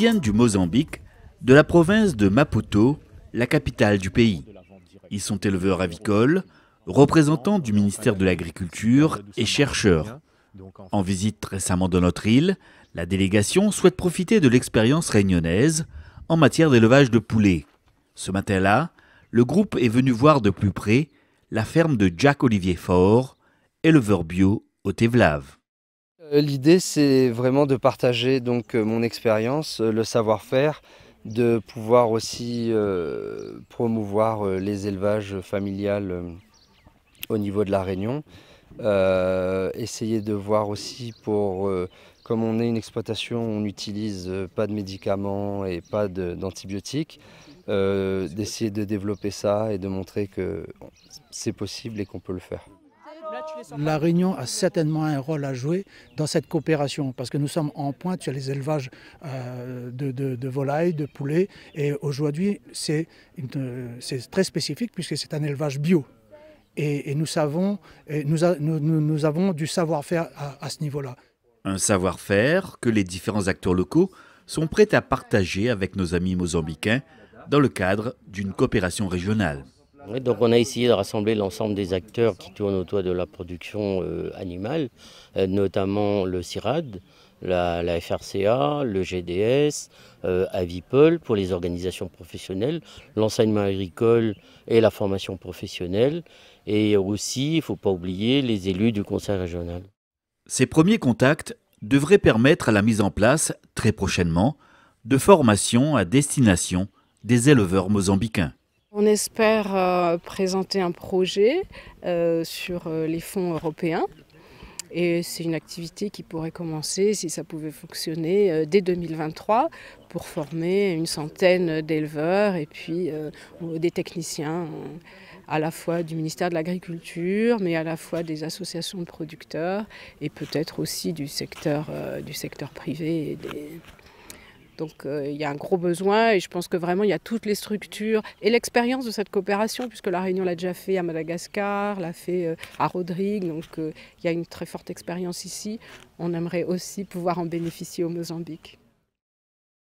viennent du Mozambique, de la province de Maputo, la capitale du pays. Ils sont éleveurs avicoles, représentants du ministère de l'Agriculture et chercheurs. En visite récemment dans notre île, la délégation souhaite profiter de l'expérience réunionnaise en matière d'élevage de poulets. Ce matin-là, le groupe est venu voir de plus près la ferme de Jacques-Olivier Faure, éleveur bio au Tevlave. L'idée, c'est vraiment de partager donc mon expérience, le savoir-faire, de pouvoir aussi promouvoir les élevages familiales au niveau de la Réunion. Essayer de voir aussi comme on est une exploitation, on n'utilise pas de médicaments et pas d'antibiotiques, d'essayer de développer ça et de montrer que c'est possible et qu'on peut le faire. La Réunion a certainement un rôle à jouer dans cette coopération parce que nous sommes en pointe sur les élevages de volailles, de poulets et aujourd'hui c'est très spécifique puisque c'est un élevage bio et nous avons du savoir-faire à ce niveau-là. Un savoir-faire que les différents acteurs locaux sont prêts à partager avec nos amis mozambicains dans le cadre d'une coopération régionale. Oui, donc on a essayé de rassembler l'ensemble des acteurs qui tournent autour de la production animale, notamment le CIRAD, la FRCA, le GDS, Avipol pour les organisations professionnelles, l'enseignement agricole et la formation professionnelle, et aussi, il ne faut pas oublier, les élus du conseil régional. Ces premiers contacts devraient permettre la mise en place, très prochainement, de formations à destination des éleveurs mozambicains. On espère présenter un projet sur les fonds européens et c'est une activité qui pourrait commencer, si ça pouvait fonctionner, dès 2023 pour former une centaine d'éleveurs et puis des techniciens à la fois du ministère de l'Agriculture mais à la fois des associations de producteurs et peut-être aussi du secteur privé et Donc il y a un gros besoin et je pense que vraiment il y a toutes les structures et l'expérience de cette coopération puisque la Réunion l'a déjà fait à Madagascar, l'a fait à Rodrigue, donc il y a une très forte expérience ici. On aimerait aussi pouvoir en bénéficier au Mozambique.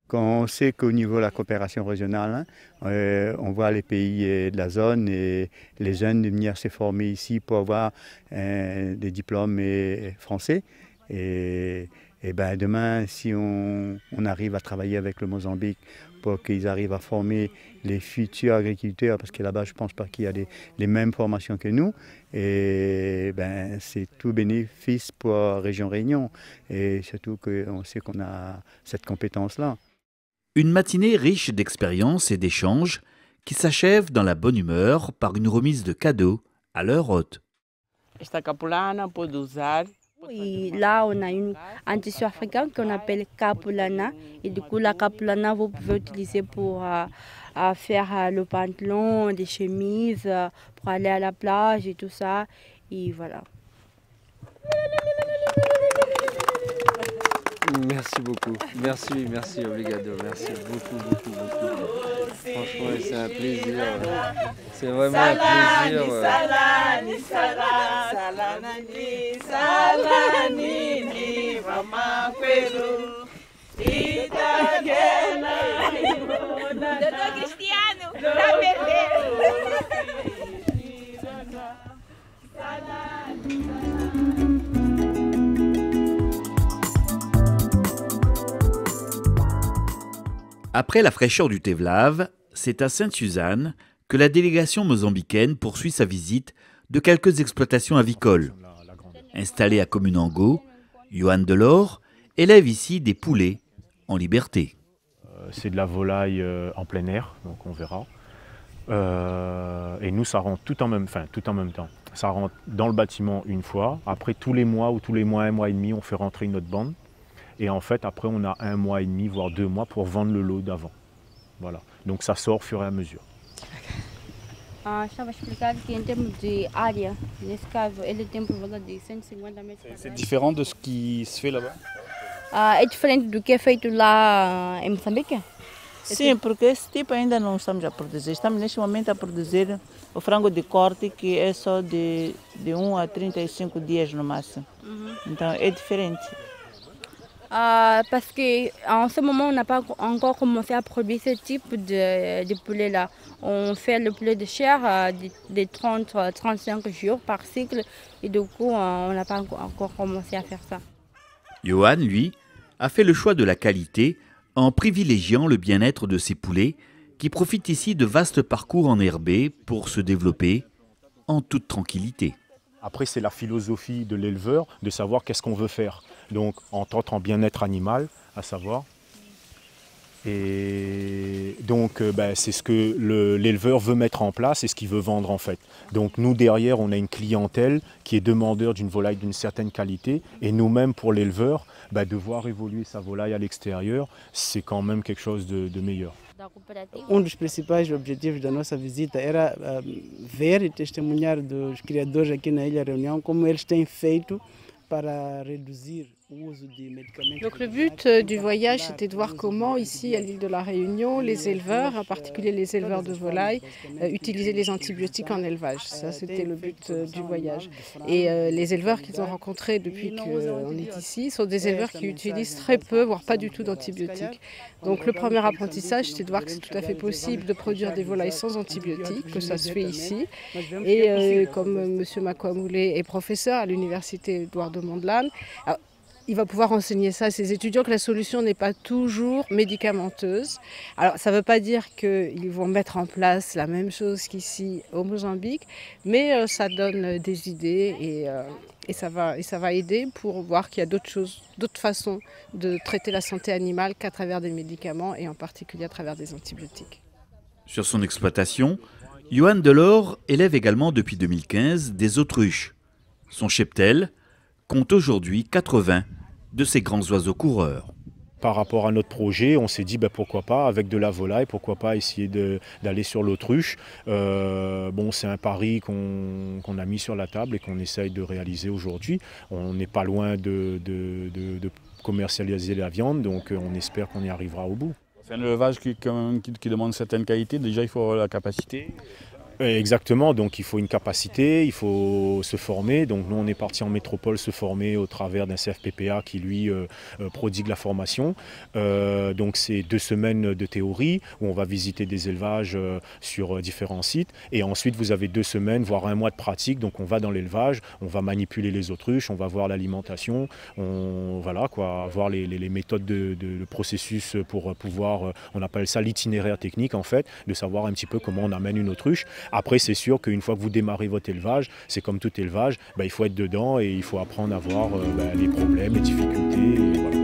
Quand on sait qu'au niveau de la coopération régionale, on voit les pays de la zone et les jeunes venir se former ici pour avoir des diplômes français. Et ben demain, si on arrive à travailler avec le Mozambique pour qu'ils arrivent à former les futurs agriculteurs, parce que là-bas, je ne pense pas qu'il y a les mêmes formations que nous, et ben c'est tout bénéfice pour la région Réunion, et surtout qu'on sait qu'on a cette compétence-là. Une matinée riche d'expériences et d'échanges qui s'achève dans la bonne humeur par une remise de cadeaux à leur hôte. Et là, on a un tissu africain qu'on appelle capulana. Et du coup, la capulana, vous pouvez utiliser pour faire le pantalon, des chemises, pour aller à la plage et tout ça. Et voilà. Merci beaucoup. Merci, obrigado. Merci beaucoup. Franchement, c'est un plaisir. C'est vraiment un plaisir. Après la fraîcheur du Tevlave, c'est à Sainte-Suzanne que la délégation mozambicaine poursuit sa visite de quelques exploitations avicoles. Installé à Comunango, Johan Delors élève ici des poulets en liberté. C'est de la volaille en plein air, donc on verra. Et nous, ça rentre tout en même temps. Ça rentre dans le bâtiment une fois. Après, tous les mois ou tous les mois, un mois et demi, on fait rentrer une autre bande. Et en fait, après, on a 1 mois et demi, voire 2 mois pour vendre le lot d'avant. Voilà. Donc ça sort au fur et à mesure. C'est différent de ce qui se fait là-bas? É diferente do que é feito lá em Moçambique? Sim, porque esse tipo ainda não estamos a produzir. Estamos neste momento a produzir o frango de corte, que é só de 1 a 35 dias no máximo. Então é diferente. Parce qu'en ce moment, on n'a pas encore commencé à produire ce type de poulet-là. On fait le poulet de chair de 30-35 jours par cycle et du coup, on n'a pas encore commencé à faire ça. Johan, lui, a fait le choix de la qualité en privilégiant le bien-être de ses poulets qui profitent ici de vastes parcours enherbés pour se développer en toute tranquillité. Après, c'est la philosophie de l'éleveur de savoir qu'est-ce qu'on veut faire. Donc, en tentant bien-être animal, à savoir. Et donc, c'est ce que l'éleveur veut mettre en place et ce qu'il veut vendre en fait. Donc, nous, derrière, on a une clientèle qui est demandeur d'une volaille d'une certaine qualité. Et nous-mêmes, pour l'éleveur, de voir évoluer sa volaille à l'extérieur, c'est quand même quelque chose de meilleur. Dos principais objetivos da nossa visita era ver e testemunhar dos criadores aqui na Ilha Reunião como eles têm feito para reduzir. Donc le but du voyage, c'était de voir comment ici à l'île de la Réunion, les éleveurs, en particulier les éleveurs de volailles, utilisaient les antibiotiques en élevage. Ça, c'était le but du voyage. Et les éleveurs qu'ils ont rencontrés depuis qu'on est ici sont des éleveurs qui utilisent très peu, voire pas du tout d'antibiotiques. Donc le premier apprentissage, c'était de voir que c'est tout à fait possible de produire des volailles sans antibiotiques, que ça se fait ici. Et comme M. Makwamule est professeur à l'université Édouard de Mondlane, il va pouvoir enseigner ça à ses étudiants, que la solution n'est pas toujours médicamenteuse. Alors ça ne veut pas dire qu'ils vont mettre en place la même chose qu'ici au Mozambique, mais ça donne des idées et ça va aider pour voir qu'il y a d'autres façons de traiter la santé animale qu'à travers des médicaments et en particulier à travers des antibiotiques. Sur son exploitation, Johan Delors élève également depuis 2015 des autruches. Son cheptel compte aujourd'hui 80 de ces grands oiseaux coureurs. Par rapport à notre projet, on s'est dit pourquoi pas, avec de la volaille, pourquoi pas essayer d'aller sur l'autruche. C'est un pari qu'on a mis sur la table et qu'on essaye de réaliser aujourd'hui. On n'est pas loin de commercialiser la viande, donc on espère qu'on y arrivera au bout. C'est un élevage qui demande certaines qualités, déjà il faut avoir la capacité. Exactement, donc il faut une capacité, il faut se former. Donc nous on est parti en métropole se former au travers d'un CFPPA qui lui prodigue la formation. Donc c'est 2 semaines de théorie où on va visiter des élevages sur différents sites. Et ensuite vous avez 2 semaines, voire 1 mois de pratique. Donc on va dans l'élevage, on va manipuler les autruches, on va voir l'alimentation, voir les méthodes de processus pour pouvoir, on appelle ça l'itinéraire technique en fait, de savoir un petit peu comment on amène une autruche. Après, c'est sûr qu'une fois que vous démarrez votre élevage, c'est comme tout élevage, il faut être dedans et il faut apprendre à voir les problèmes, les difficultés. Et voilà.